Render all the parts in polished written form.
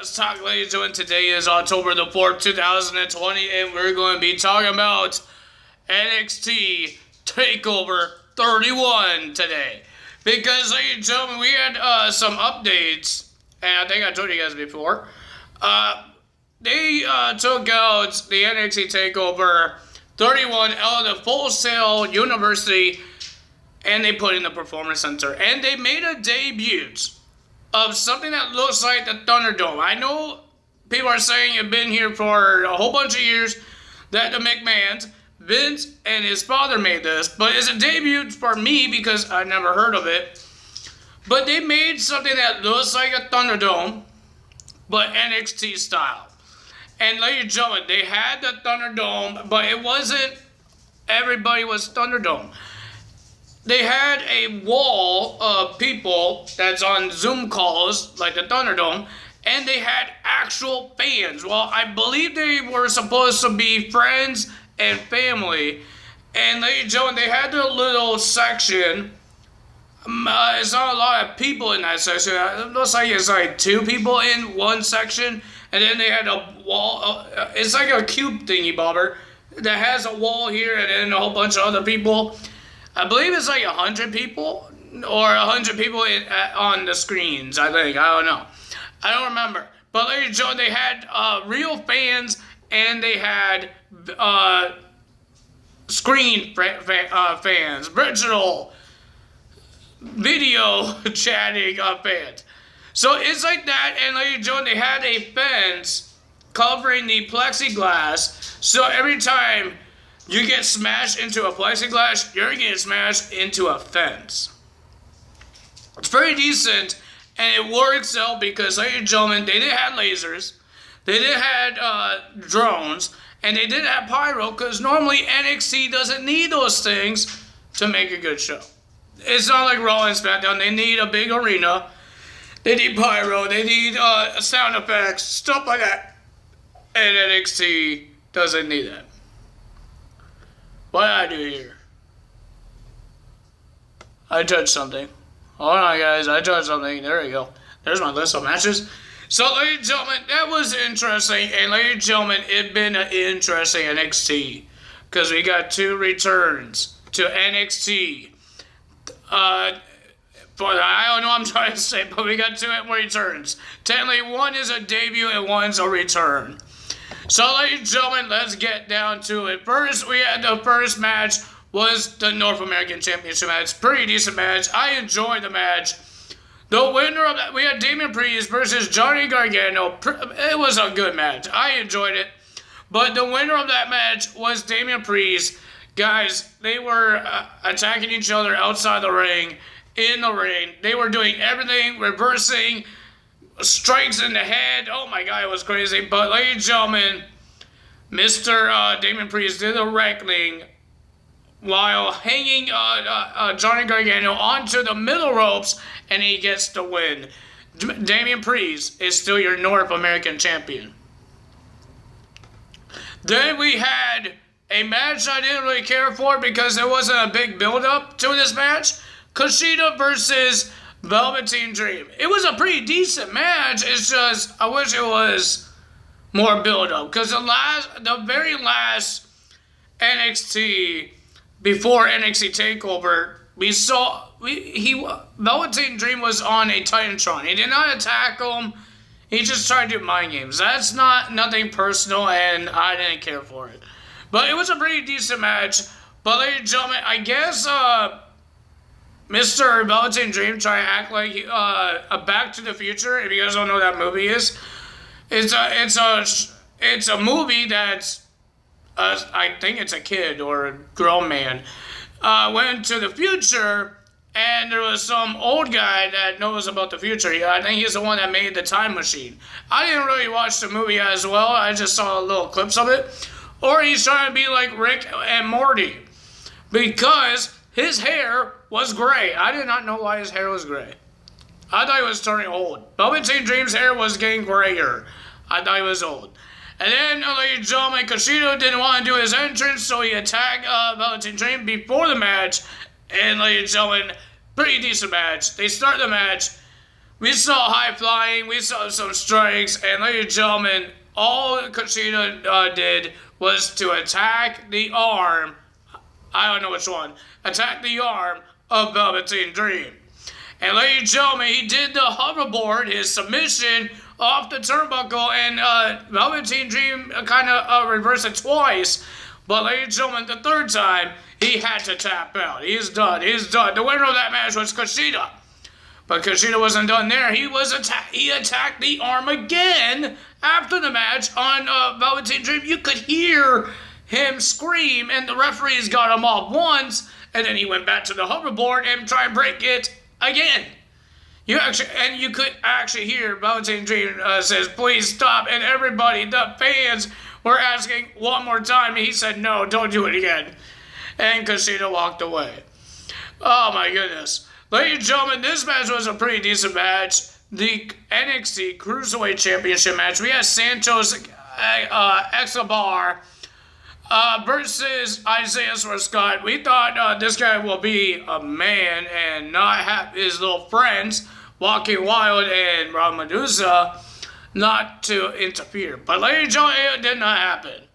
Let's talk, ladies and gentlemen. Today is October the 4th, 2020, and we're going to be talking about NXT Takeover 31 today. Because, ladies and gentlemen, we had some updates, and I think I told you guys before. They took out the NXT Takeover 31 out of the Full Sail University, and they put in the Performance Center. And they made a debut of something that looks like the Thunderdome. I know people are saying it's been here for a whole bunch of years, that the McMahons, Vince and his father made this, but it's a debut for me because I never heard of it. But they made something that looks like a Thunderdome, but NXT style. And ladies and gentlemen, they had the Thunderdome, but it wasn't everybody was Thunderdome. They had a wall of people that's on Zoom calls, like the Thunderdome, and they had actual fans. Well, I believe they were supposed to be friends and family. And ladies and gentlemen, they had their little section. It's not a lot of people in that section. It looks like it's like 2 people in one section. And then they had a wall. It's like a cube thingy bobber that has a wall here and then a whole bunch of other people. I believe it's like 100 people or 100 people on the screens, I think. I don't know. I don't remember. But ladies and gentlemen, they had real fans and they had screen fans, virtual video chatting fans. So it's like that, and ladies and gentlemen, they had a fence covering the plexiglass, so every time you get smashed into a plexiglass, you're getting smashed into a fence. It's very decent, and it works out because, ladies and gentlemen, they didn't have lasers, they didn't have drones, and they didn't have pyro, because normally NXT doesn't need those things to make a good show. It's not like Raw and SmackDown. They need a big arena, they need pyro, they need sound effects, stuff like that, and NXT doesn't need that. What did I do here? I touched something. Hold on, guys. I touched something. There we go. There's my list of matches. So, ladies and gentlemen, that was interesting. And, ladies and gentlemen, it's been an interesting NXT. Because we got 2 returns to NXT. I don't know what I'm trying to say, but we got 2 returns. Technically, one is a debut and one's a return. So, ladies and gentlemen, let's get down to it. First, we had the first match was the North American Championship match. Pretty decent match. I enjoyed the match. The winner of that, we had Damian Priest versus Johnny Gargano. It was a good match. I enjoyed it. But the winner of that match was Damian Priest. Guys, they were attacking each other outside the ring, in the ring. They were doing everything, reversing strikes in the head. Oh my god, it was crazy. But ladies and gentlemen, Mr. Damian Priest did a reckoning while hanging Johnny Gargano onto the middle ropes, and he gets the win. Damian Priest is still your North American champion. Then we had a match I didn't really care for because there wasn't a big build-up to this match. Kushida versus Velveteen Dream. It was a pretty decent match. It's just, I wish it was more build-up. Because the very last NXT, before NXT Takeover, we saw, Velveteen Dream was on a Titantron. He did not attack him. He just tried to do mind games. That's nothing personal, and I didn't care for it. But it was a pretty decent match. But ladies and gentlemen, I guess, Mr. Velveteen Dream trying to act like a Back to the Future. If you guys don't know what that movie is, it's a movie that's I think it's a kid or a grown man went to the future, and there was some old guy that knows about the future. I think he's the one that made the time machine. I didn't really watch the movie as well. I just saw little clips of it. Or he's trying to be like Rick and Morty because his hair was gray. I did not know why his hair was gray. I thought he was turning old. Velveteen Dream's hair was getting grayer. I thought he was old. And then, ladies and gentlemen, Kushida didn't want to do his entrance, so he attacked Velveteen Dream before the match. And, ladies and gentlemen, pretty decent match. They start the match We saw high flying, we saw some strikes, and ladies and gentlemen, all Kushida did was to attack the arm. I don't know which one. Attack the arm of Velveteen Dream. And ladies and gentlemen, he did the hoverboard, his submission off the turnbuckle, and Velveteen Dream kind of reversed it twice. But ladies and gentlemen, the third time, he had to tap out. He's done. He's done. The winner of that match was Kushida. But Kushida wasn't done there. He attacked the arm again after the match on Velveteen Dream. You could hear him scream, and the referees got him off once, and then he went back to the hoverboard and tried to break it again. You could actually hear Velveteen Dream says, "Please stop," and everybody, the fans, were asking one more time, and he said, "No, don't do it again." And Kushida walked away. Oh my goodness. Ladies and gentlemen, this match was a pretty decent match. The NXT Cruiserweight Championship match. We had Santos Escobar versus Isaiah Scott. We thought this guy will be a man and not have his little friends, Walking Wild and Rob Medusa, not to interfere. But ladies and gentlemen, it did not happen.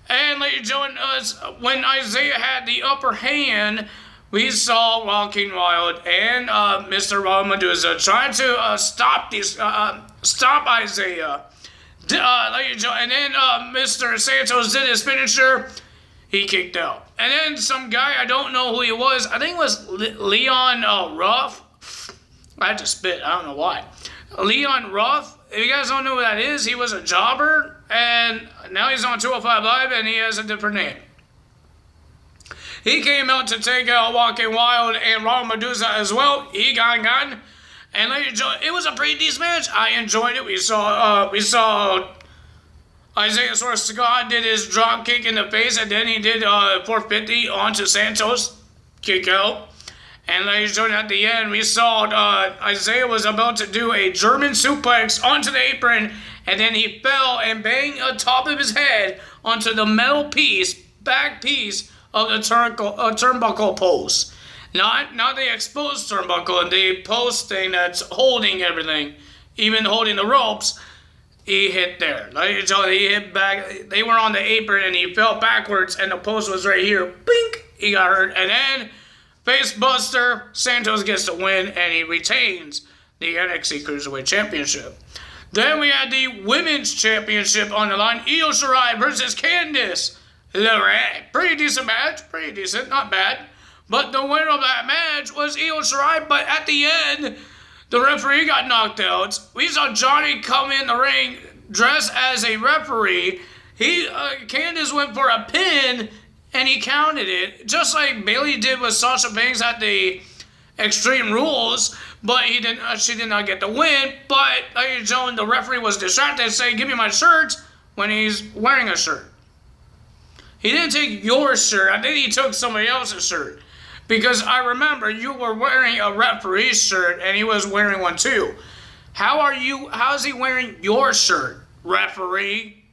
And ladies and gentlemen, when Isaiah had the upper hand, we saw Walking Wild and Mr. Rob Medusa trying to stop Isaiah. And then Mr. Santos did his finisher. He kicked out. And then some guy, I don't know who he was. I think it was Leon Ruff. I had to spit. I don't know why. Leon Ruff. If you guys don't know who that is, he was a jobber. And now he's on 205 Live and he has a different name. He came out to take out Walking Wild and Rob Medusa as well. He got. And ladies and gentlemen, it was a pretty decent match. I enjoyed it. We saw Isaiah Scott did his drop kick in the face, and then he did 450 onto Santos, kick out. And ladies and gentlemen, at the end, we saw Isaiah was about to do a German suplex onto the apron, and then he fell and banged on top of his head onto the metal piece, back piece of the turnbuckle post. Not the exposed turnbuckle, the post thing that's holding everything, even holding the ropes. He hit there. Ladies and gentlemen, he hit back. They were on the apron and he fell backwards and the post was right here. Bink! He got hurt. And then, face buster, Santos gets the win and he retains the NXT Cruiserweight Championship. Then we had the Women's Championship on the line. Io Shirai versus Candice LeRae. Pretty decent match. Pretty decent. Not bad. But the winner of that match was Io Shirai. But at the end, the referee got knocked out. We saw Johnny come in the ring dressed as a referee. Candice went for a pin and he counted it. Just like Bayley did with Sasha Banks at the Extreme Rules. But she did not get the win. But the referee was distracted saying, "Give me my shirt," when he's wearing a shirt. He didn't take your shirt. I think he took somebody else's shirt. Because I remember you were wearing a referee's shirt and he was wearing one too. How is he wearing your shirt, referee?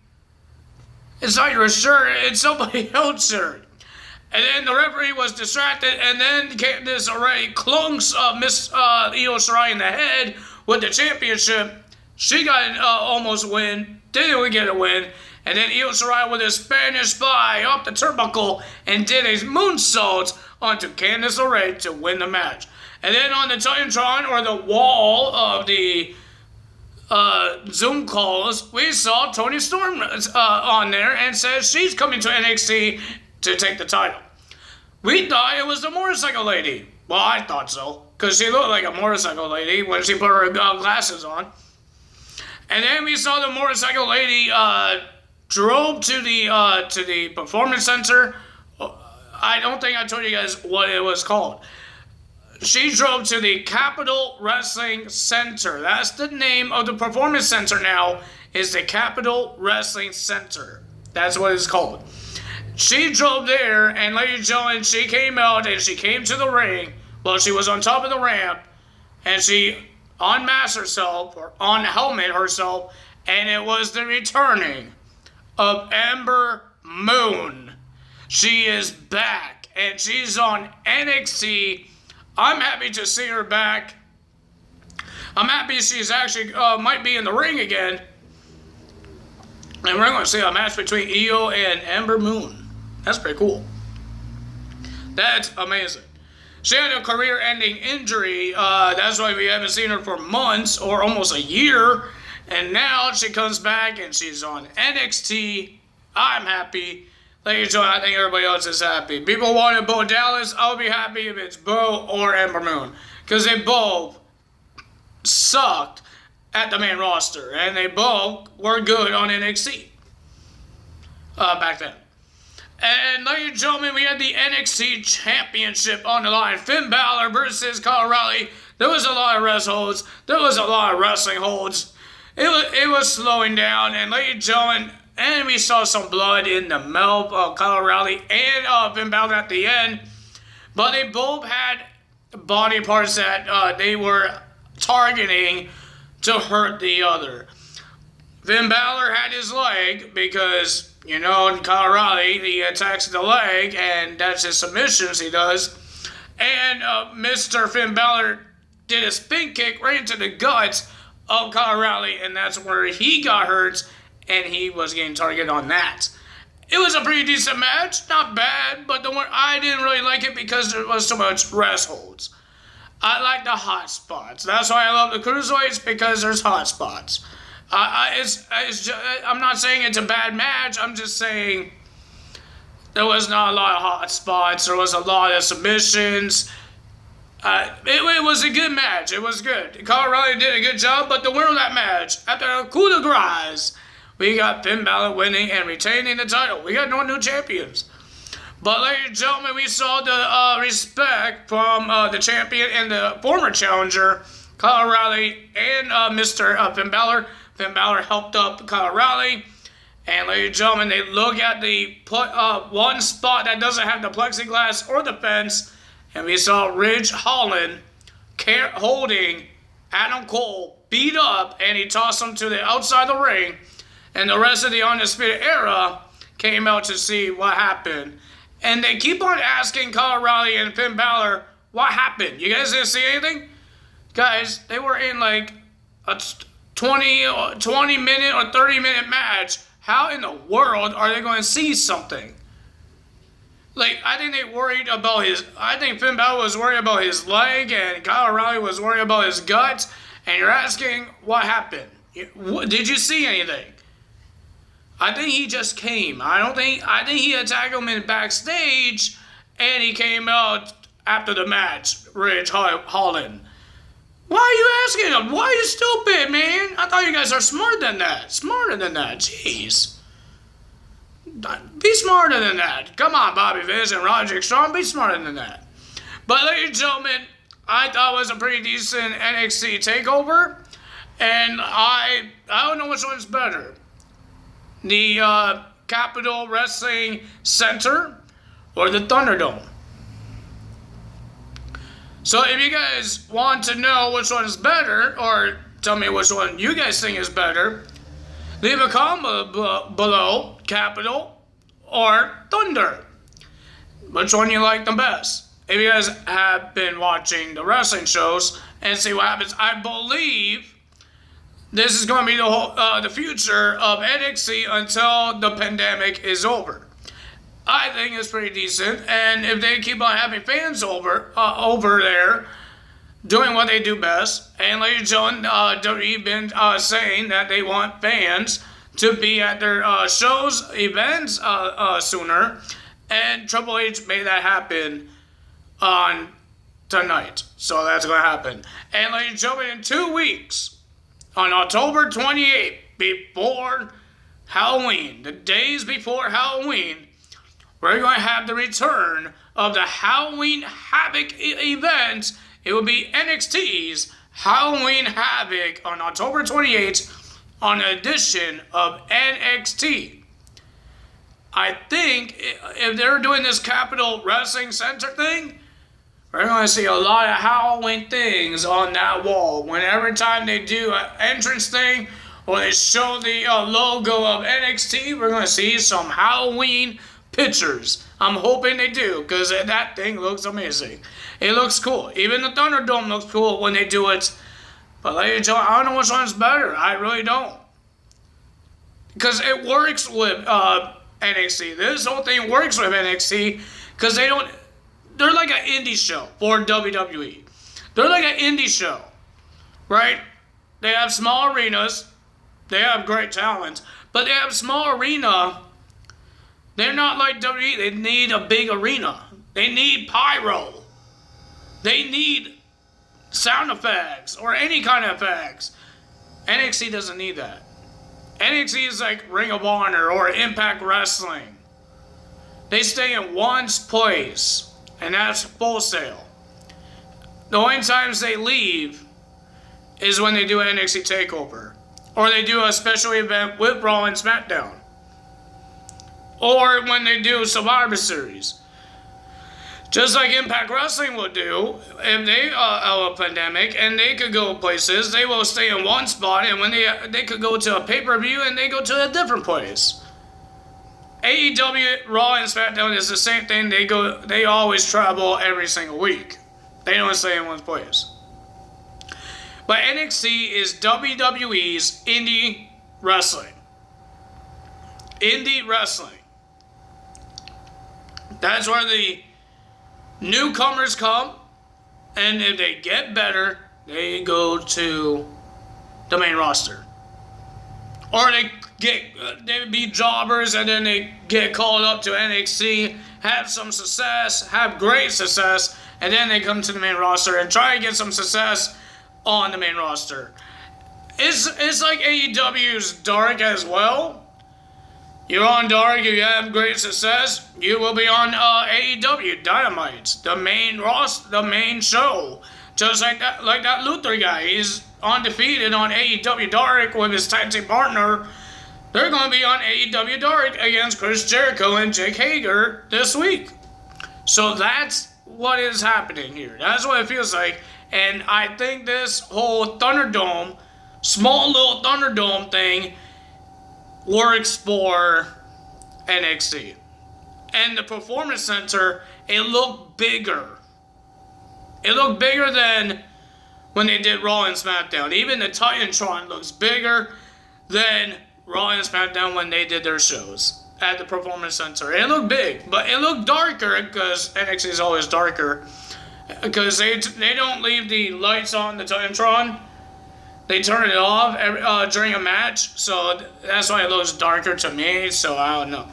It's not your shirt, it's somebody else's shirt. And then the referee was distracted, and then Candice already clunks Miss Io Shirai in the head with the championship. She got an almost win, didn't get a win. And then Io Shirai with a Spanish fly off the turnbuckle and did a moonsault onto Candice LeRae to win the match. And then on the Titantron, or the wall of the Zoom calls, we saw Toni Storm on there and says she's coming to NXT to take the title. We thought it was the motorcycle lady. Well, I thought so, because she looked like a motorcycle lady when she put her glasses on. And then we saw the motorcycle lady drove to the performance center. I don't think I told you guys what it was called. She drove to the Capitol Wrestling Center. That's the name of the performance center now, is the Capitol Wrestling Center. That's what it's called. She drove there, and ladies and gentlemen, she came out and she came to the ring. Well, she was on top of the ramp, and she unmasked herself, or unhelmet herself, and it was the returning of Ember Moon. She is back, and she's on NXT. I'm happy to see her back. I'm happy she's actually might be in the ring again. And we're going to see a match between Io and Ember Moon. That's pretty cool. That's amazing. She had a career-ending injury. That's why we haven't seen her for months or almost a year. And now she comes back and she's on NXT. I'm happy. Ladies and gentlemen, I think everybody else is happy. People wanted Bo Dallas. I'll be happy if it's Bo or Ember Moon. Because they both sucked at the main roster. And they both were good on NXT. Back then. And ladies and gentlemen, we had the NXT Championship on the line. Finn Balor versus Kyle O'Reilly. There was a lot of rest holds. There was a lot of wrestling holds. It was slowing down. And ladies and gentlemen, and we saw some blood in the mouth of Kyle O'Reilly and Finn Balor at the end. But they both had body parts that they were targeting to hurt the other. Finn Balor had his leg because, you know, in Kyle O'Reilly, he attacks the leg, and that's his submissions he does. And Mr. Finn Balor did a spin kick right into the guts of Kyle O'Reilly, and that's where he got hurt, and he was getting targeted on that. It was a pretty decent match, not bad, but the one I didn't really like it because there was so much rest holds. I like the hot spots. That's why I love the cruiserweights, because there's hot spots. I'm not saying it's a bad match. I'm just saying there was not a lot of hot spots. There was a lot of submissions. It was a good match. It was good. Kyle O'Reilly did a good job, but the winner of that match, after a coup de grace, we got Finn Balor winning and retaining the title. We got no new champions. But ladies and gentlemen, we saw the respect from the champion and the former challenger, Kyle O'Reilly, and Mr. Finn Balor. Finn Balor helped up Kyle O'Reilly. And ladies and gentlemen, they look at the one spot that doesn't have the plexiglass or the fence. And we saw Ridge Holland holding Adam Cole beat up. And he tossed him to the outside of the ring. And the rest of the Undisputed Era came out to see what happened. And they keep on asking Kyle O'Reilly and Finn Balor, what happened? You guys didn't see anything? Guys, they were in like a 20-minute or 30-minute match. How in the world are they going to see something? Like, I think Finn Balor was worried about his leg, and Kyle O'Reilly was worried about his guts, and you're asking what happened. Did you see anything? I think he just came. I think he attacked him in backstage, and he came out after the match, Ridge Holland. Why are you asking him? Why are you stupid, man? I thought you guys are smarter than that. Smarter than that. Jeez. Be smarter than that. Come on, Bobby Fish and Roderick Strong. Be smarter than that. But ladies and gentlemen, I thought it was a pretty decent NXT takeover. And I don't know which one's better. The Capitol Wrestling Center or the Thunderdome. So if you guys want to know which one is better, or tell me which one you guys think is better, leave a comment below, Capitol or Thunder. Which one you like the best? If you guys have been watching the wrestling shows and see what happens, I believe this is going to be the future of NXT until the pandemic is over. I think it's pretty decent, and if they keep on having fans over there doing what they do best, and ladies and gentlemen, WWE been saying that they want fans to be at their shows, events sooner, and Triple H made that happen on tonight, so that's going to happen. And ladies and gentlemen, in 2 weeks, on October 28th, before Halloween, the days before Halloween, we're going to have the return of the Halloween Havoc event. It will be NXT's Halloween Havoc on October 28th on an edition of NXT. I think if they're doing this Capitol Wrestling Center thing, we're going to see a lot of Halloween things on that wall. When every time they do an entrance thing or they show the logo of NXT, we're going to see some Halloween pictures. I'm hoping they do, because that thing looks amazing. It looks cool. Even the Thunderdome looks cool when they do it But ladies and gentlemen, I don't know which one's better. I really don't. Because it works with NXT. This whole thing works with NXT because they're like an indie show for WWE. They're like an indie show, right? They have small arenas. They have great talent. But they have small arena. They're not like WWE. They need a big arena. They need pyro. They need sound effects or any kind of effects. NXT doesn't need that. NXT is like Ring of Honor or Impact Wrestling. They stay in one place, and that's Full Sail. The only times they leave is when they do an NXT Takeover. Or they do a special event with Raw and SmackDown. Or when they do Survivor Series. Just like Impact Wrestling would do, if they have a pandemic and they could go places, they will stay in one spot, and when they could go to a pay-per-view and they go to a different place. AEW, Raw, and SmackDown is the same thing. They always travel every single week. They don't stay in one place. But NXT is WWE's indie wrestling. Indie wrestling. That's where the newcomers come, and if they get better, they go to the main roster. Or they be jobbers, and then they get called up to NXT, have some success, have great success, and then they come to the main roster and try to get some success on the main roster. It's like AEW's Dark as well. You're on Dark, if you have great success, you will be on AEW Dynamite, the main roster, the main show. Just like that Luther guy, he's undefeated on AEW Dark with his tag team partner. They're going to be on AEW Dark against Chris Jericho and Jake Hager this week. So that's what is happening here. That's what it feels like. And I think this whole Thunderdome, small little Thunderdome thing, works for NXT. And the Performance Center, it looked bigger. It looked bigger than when they did Raw and SmackDown. Even the Titantron looks bigger than Raw and SmackDown when they did their shows at the Performance Center. It looked big, but it looked darker because NXT is always darker. Because they don't leave the lights on the Titantron. They turn it off during a match, so that's why it looks darker to me, so I don't know.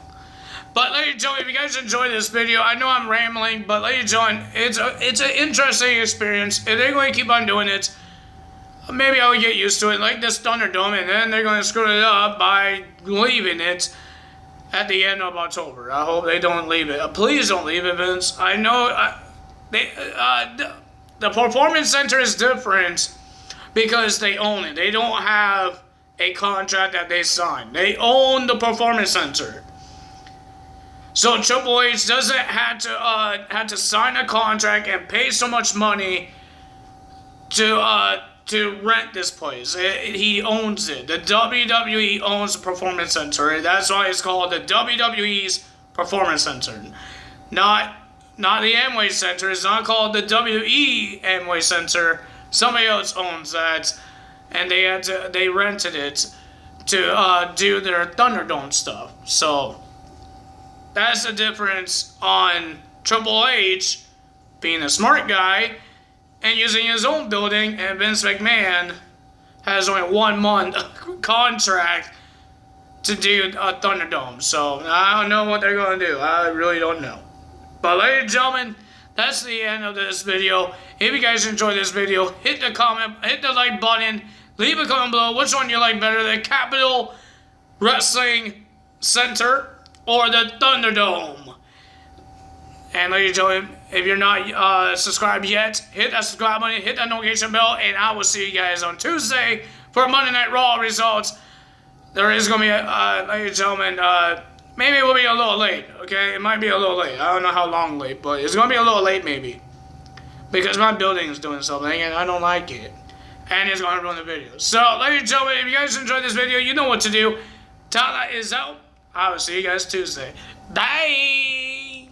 But ladies and gentlemen, if you guys enjoyed this video, I know I'm rambling, but ladies and gentlemen, it's an interesting experience. If they're going to keep on doing it, maybe I'll get used to it, like this Thunderdome, and then they're going to screw it up by leaving it at the end of October. I hope they don't leave it. Please don't leave it, Vince. I know the Performance Center is different because they own it. They don't have a contract that they sign. They own the Performance Center. So Triple H doesn't have to sign a contract and pay so much money to rent this place. He owns it. The WWE owns the Performance Center. That's why it's called the WWE's Performance Center. Not the Amway Center. It's not called the WWE Amway Center. Somebody else owns that, and they rented it to do their Thunderdome stuff. So that's the difference on Triple H being a smart guy and using his own building, and Vince McMahon has only 1 month contract to do a Thunderdome. So I don't know what they're going to do. I really don't know. But ladies and gentlemen, that's the end of this video. If you guys enjoyed this video, hit the comment, hit the like button, leave a comment below which one you like better, the Capitol Wrestling Center or the Thunderdome. And ladies and gentlemen, if you're not subscribed yet, hit that subscribe button, hit that notification bell, and I will see you guys on Tuesday for Monday Night Raw results. There is going to be, ladies and gentlemen, maybe it will be a little late, okay? It might be a little late. I don't know how long late, but it's going to be a little late maybe. Because my building is doing something and I don't like it. And it's going to ruin the video. So, ladies and gentlemen, if you guys enjoyed this video, you know what to do. Tala is out. I will see you guys Tuesday. Bye!